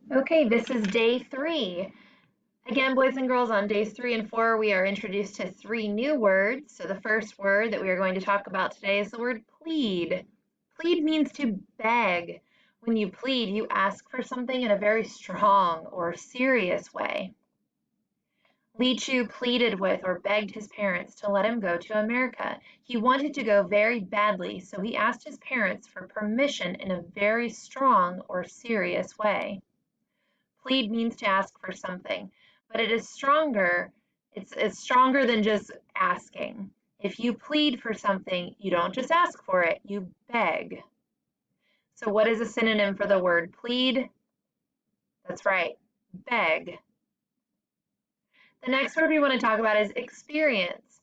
Okay, this is day 3. Again, boys and girls, on days 3 and 4, we are introduced to 3 new words. So the first word that we are going to talk about today is the word plead. Plead means to beg. When you plead, you ask for something in a very strong or serious way. Li Chu pleaded with or begged his parents to let him go to America. He wanted to go very badly, so he asked his parents for permission in a very strong or serious way. Plead means to ask for something, but it is stronger. It's stronger than just asking. If you plead for something, you don't just ask for it, you beg. So what is a synonym for the word plead? That's right, beg. The next word we want to talk about is experience.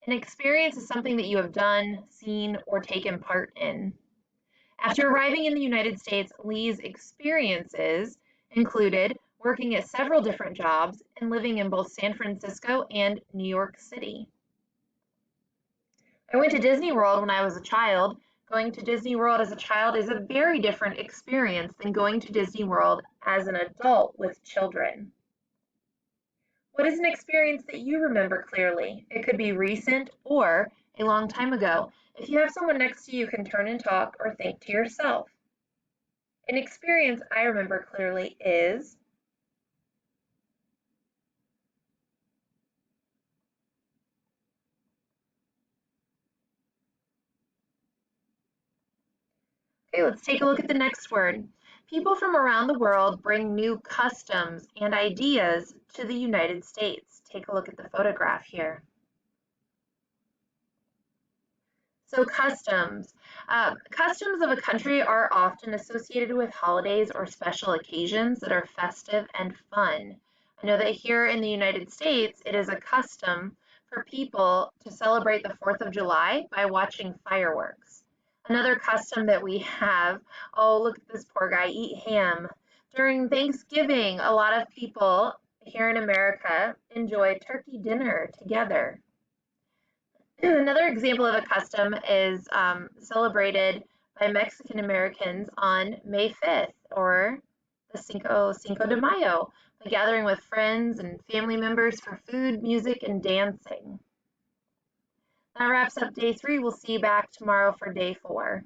An experience is something that you have done, seen, or taken part in. After arriving in the United States, Lee's experiences included working at several different jobs and living in both San Francisco and New York City. I went to Disney World when I was a child. Going to Disney World as a child is a very different experience than going to Disney World as an adult with children. What is an experience that you remember clearly? It could be recent or a long time ago. If you have someone next to you, you can turn and talk or think to yourself. An experience I remember clearly is okay, let's take a look at the next word. People from around the world bring new customs and ideas to the United States. Take a look at the photograph here. So customs. Customs of a country are often associated with holidays or special occasions that are festive and fun. I know that here in the United States, it is a custom for people to celebrate the 4th of July by watching fireworks. Another custom that we have, oh, look at this poor guy, eat ham. During Thanksgiving, a lot of people here in America enjoy turkey dinner together. Another example of a custom is celebrated by Mexican Americans on May 5th, or the Cinco de Mayo, by gathering with friends and family members for food, music, and dancing. That wraps up day 3. We'll see you back tomorrow for day 4.